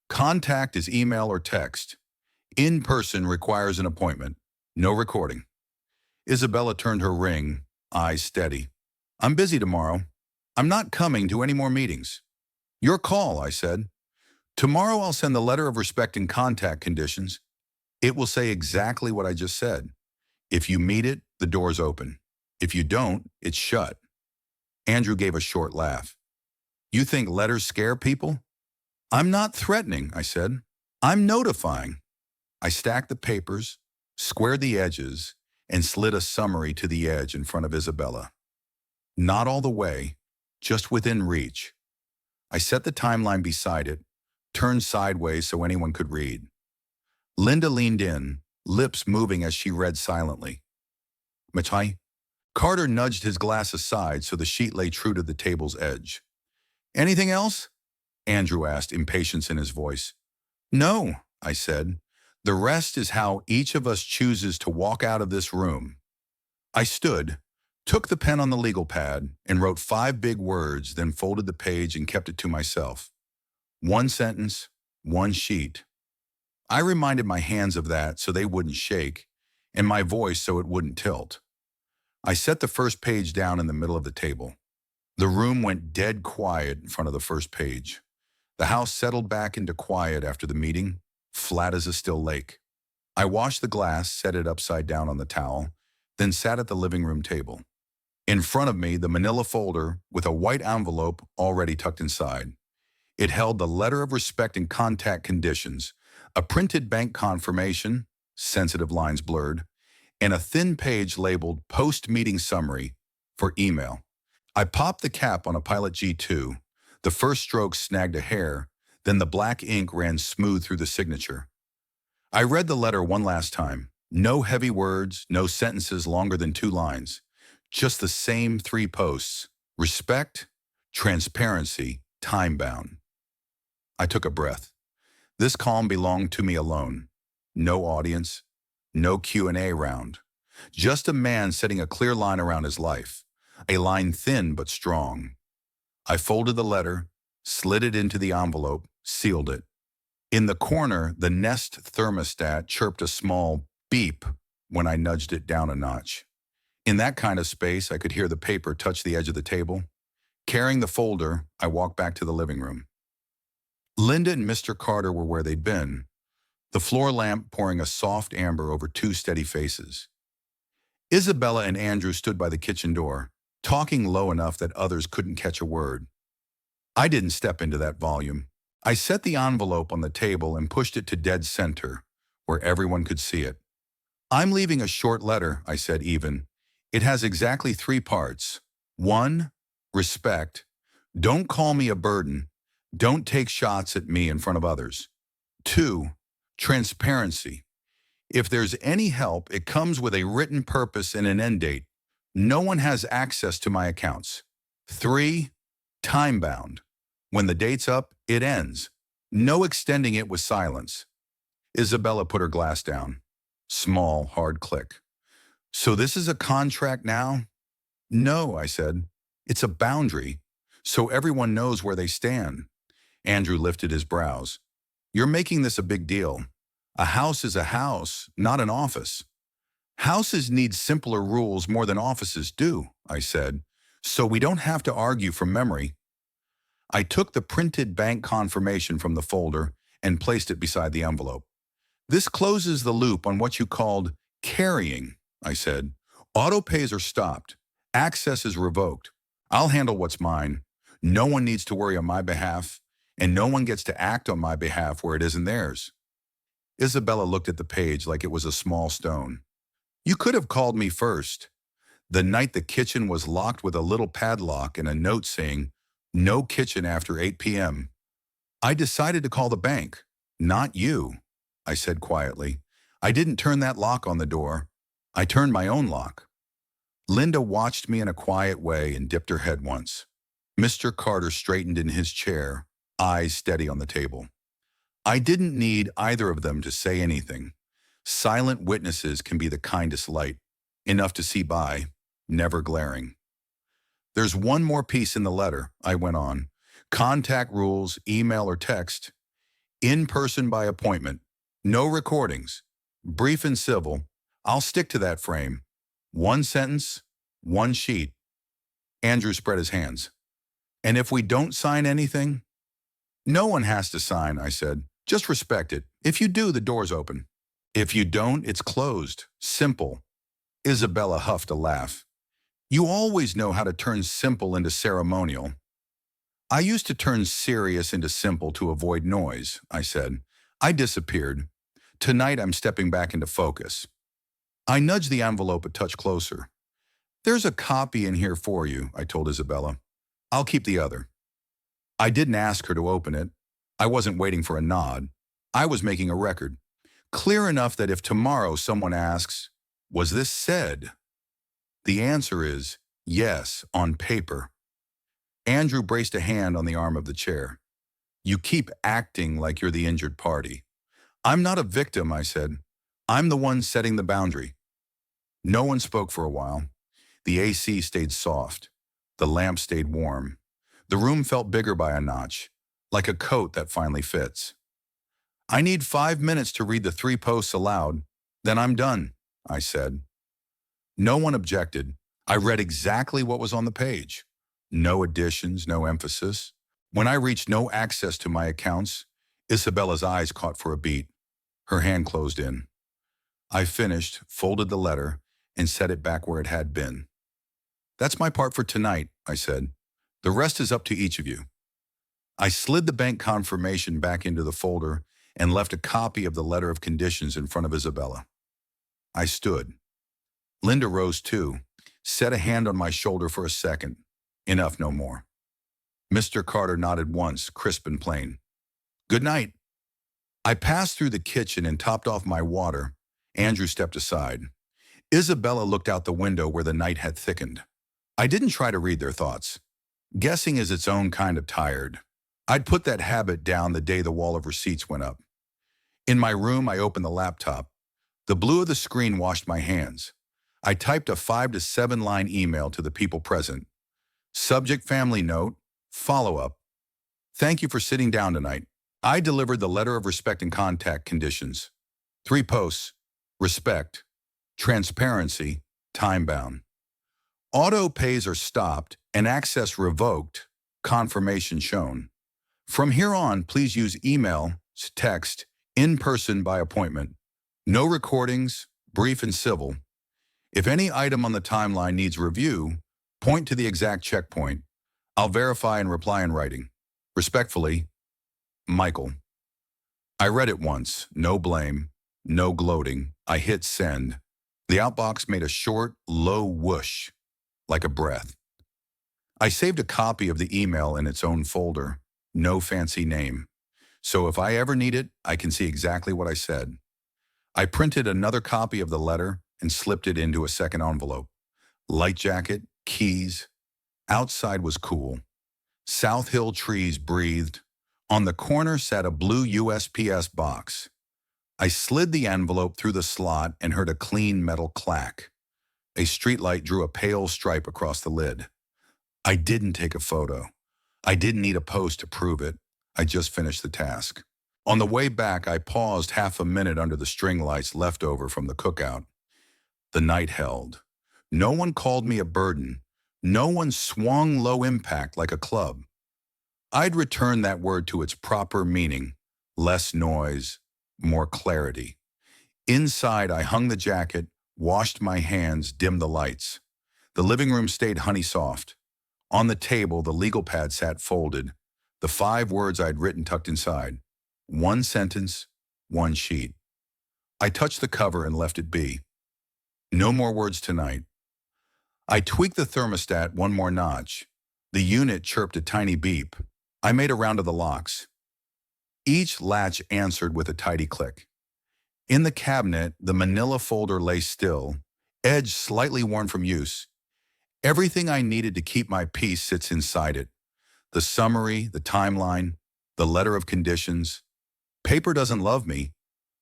Contact is email or text. In person requires an appointment. No recording. Isabella turned her ring, eyes steady. I'm busy tomorrow. I'm not coming to any more meetings. Your call, I said. Tomorrow I'll send the letter of respect and contact conditions. It will say exactly what I just said. If you meet it, the door's open. If you don't, it's shut. Andrew gave a short laugh. You think letters scare people? I'm not threatening, I said. I'm notifying. I stacked the papers, squared the edges, and slid a summary to the edge in front of Isabella. Not all the way, just within reach. I set the timeline beside it, turned sideways so anyone could read. Linda leaned in, lips moving as she read silently. Machai? Carter nudged his glass aside so the sheet lay true to the table's edge. Anything else? Andrew asked, impatience in his voice. No, I said. The rest is how each of us chooses to walk out of this room. I stood, took the pen on the legal pad, and wrote 5 big words, then folded the page and kept it to myself. 1 sentence, 1 sheet. I reminded my hands of that so they wouldn't shake, and my voice so it wouldn't tilt. I set the first page down in the middle of the table. The room went dead quiet in front of the first page. The house settled back into quiet after the meeting, flat as a still lake. I washed the glass, set it upside down on the towel, then sat at the living room table. In front of me, the manila folder with a white envelope already tucked inside. It held the letter of respect and contact conditions, a printed bank confirmation, sensitive lines blurred, and a thin page labeled post-meeting summary for email. I popped the cap on a Pilot G2. The first stroke snagged a hair, then the black ink ran smooth through the signature. I read the letter one last time. No heavy words, no sentences longer than 2 lines. Just the same 3 posts: respect, transparency, time-bound. I took a breath. This calm belonged to me alone. No audience, no Q&A round. Just a man setting a clear line around his life, a line thin but strong. I folded the letter, slid it into the envelope, sealed it. In the corner, the Nest thermostat chirped a small beep when I nudged it down a notch. In that kind of space, I could hear the paper touch the edge of the table. Carrying the folder, I walked back to the living room. Linda and Mr. Carter were where they'd been, the floor lamp pouring a soft amber over 2 steady faces. Isabella and Andrew stood by the kitchen door, talking low enough that others couldn't catch a word. I didn't step into that volume. I set the envelope on the table and pushed it to dead center, where everyone could see it. I'm leaving a short letter, I said even. It has exactly 3 parts. 1, respect. Don't call me a burden. Don't take shots at me in front of others. 2, transparency. If there's any help, it comes with a written purpose and an end date. No one has access to my accounts. 3, time-bound. When the date's up, it ends. No extending it with silence. Isabella put her glass down. Small, hard click. So this is a contract now? No, I said. It's a boundary, so everyone knows where they stand. Andrew lifted his brows. You're making this a big deal. A house is a house, not an office. Houses need simpler rules more than offices do, I said, so we don't have to argue from memory. I took the printed bank confirmation from the folder and placed it beside the envelope. This closes the loop on what you called carrying, I said. Auto pays are stopped. Access is revoked. I'll handle what's mine. No one needs to worry on my behalf, and no one gets to act on my behalf where it isn't theirs. Isabella looked at the page like it was a small stone. You could have called me first. The night the kitchen was locked with a little padlock and a note saying, no kitchen after 8 p.m. I decided to call the bank, not you, I said quietly. I didn't turn that lock on the door. I turned my own lock. Linda watched me in a quiet way and dipped her head once. Mr. Carter straightened in his chair, eyes steady on the table. I didn't need either of them to say anything. Silent witnesses can be the kindest light, enough to see by, never glaring. There's one more piece in the letter, I went on. Contact rules, email or text, in person by appointment, no recordings, brief and civil. I'll stick to that frame. One sentence, one sheet. Andrew spread his hands. And if we don't sign anything? No one has to sign, I said. Just respect it. If you do, the door's open. If you don't, it's closed. Simple. Isabella huffed a laugh. You always know how to turn simple into ceremonial. I used to turn serious into simple to avoid noise, I said. I disappeared. Tonight I'm stepping back into focus. I nudged the envelope a touch closer. There's a copy in here for you, I told Isabella. I'll keep the other. I didn't ask her to open it. I wasn't waiting for a nod. I was making a record. Clear enough that if tomorrow someone asks, was this said? The answer is yes, on paper. Andrew braced a hand on the arm of the chair. You keep acting like you're the injured party. I'm not a victim, I said. I'm the one setting the boundary. No one spoke for a while. The AC stayed soft. The lamp stayed warm. The room felt bigger by a notch, like a coat that finally fits. I need 5 minutes to read the 3 posts aloud. Then I'm done, I said. No one objected. I read exactly what was on the page. No additions, no emphasis. When I reached no access to my accounts, Isabella's eyes caught for a beat. Her hand closed in. I finished, folded the letter, and set it back where it had been. That's my part for tonight, I said. The rest is up to each of you. I slid the bank confirmation back into the folder and left a copy of the letter of conditions in front of Isabella. I stood. Linda rose too, set a hand on my shoulder for a second. Enough, no more. Mr. Carter nodded once, crisp and plain. Good night. I passed through the kitchen and topped off my water. Andrew stepped aside. Isabella looked out the window where the night had thickened. I didn't try to read their thoughts. Guessing is its own kind of tired. I'd put that habit down the day the wall of receipts went up. In my room, I opened the laptop. The blue of the screen washed my hands. I typed a 5 to 7 line email to the people present. Subject family note, follow-up. Thank you for sitting down tonight. I delivered the letter of respect and contact conditions. 3 posts, respect, transparency, time-bound. Auto pays are stopped and access revoked, confirmation shown. From here on, please use email, text, in person by appointment. No recordings, brief and civil. If any item on the timeline needs review, point to the exact checkpoint. I'll verify and reply in writing. Respectfully, Michael. I read it once, no blame, no gloating. I hit send. The outbox made a short, low whoosh, like a breath. I saved a copy of the email in its own folder, no fancy name. So if I ever need it, I can see exactly what I said. I printed another copy of the letter and slipped it into a second envelope. Light jacket, keys. Outside was cool. South Hill trees breathed. On the corner sat a blue USPS box. I slid the envelope through the slot and heard a clean metal clack. A streetlight drew a pale stripe across the lid. I didn't take a photo. I didn't need a post to prove it. I just finished the task. On the way back, I paused half a minute under the string lights left over from the cookout. The night held. No one called me a burden. No one swung low impact like a club. I'd return that word to its proper meaning. Less noise, more clarity. Inside, I hung the jacket, washed my hands, dimmed the lights. The living room stayed honey soft. On the table, the legal pad sat folded. The 5 words I'd written tucked inside. 1 sentence, 1 sheet. I touched the cover and left it be. No more words tonight. I tweaked the thermostat 1 more notch. The unit chirped a tiny beep. I made a round of the locks. Each latch answered with a tidy click. In the cabinet, the manila folder lay still, edge slightly worn from use. Everything I needed to keep my peace sits inside it. The summary, the timeline, the letter of conditions. Paper doesn't love me,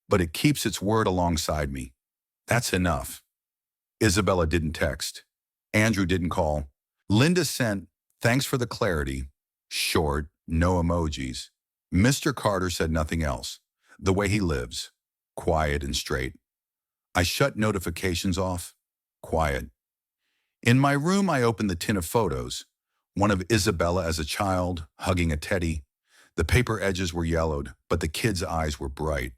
but it keeps its word alongside me. That's enough. Isabella didn't text. Andrew didn't call. Linda sent, thanks for the clarity. Short, no emojis. Mr. Carter said nothing else. The way he lives. Quiet and straight. I shut notifications off. Quiet. In my room, I opened the tin of photos. One of Isabella as a child, hugging a teddy. The paper edges were yellowed, but the kid's eyes were bright.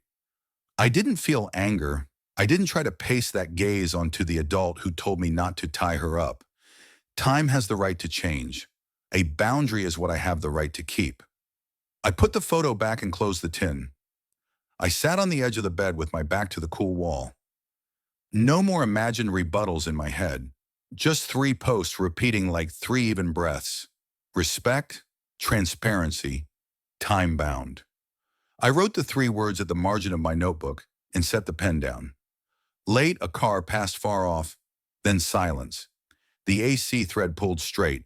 I didn't feel anger. I didn't try to paste that gaze onto the adult who told me not to tie her up. Time has the right to change. A boundary is what I have the right to keep. I put the photo back and closed the tin. I sat on the edge of the bed with my back to the cool wall. No more imagined rebuttals in my head. Just 3 posts repeating like 3 even breaths. Respect, transparency, time-bound. I wrote the 3 words at the margin of my notebook and set the pen down. Late, a car passed far off, then silence. The AC thread pulled straight.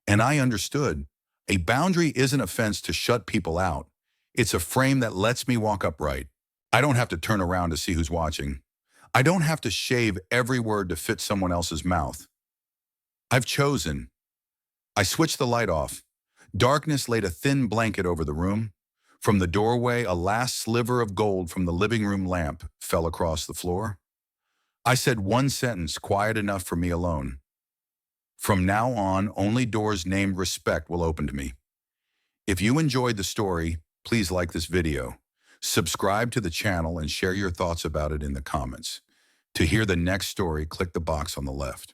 And I understood. A boundary isn't a fence to shut people out. It's a frame that lets me walk upright. I don't have to turn around to see who's watching. I don't have to shave every word to fit someone else's mouth. I've chosen. I switched the light off. Darkness laid a thin blanket over the room. From the doorway, a last sliver of gold from the living room lamp fell across the floor. I said one sentence, quiet enough for me alone. From now on, only doors named respect will open to me. If you enjoyed the story, please like this video. Subscribe to the channel and share your thoughts about it in the comments. To hear the next story, click the box on the left.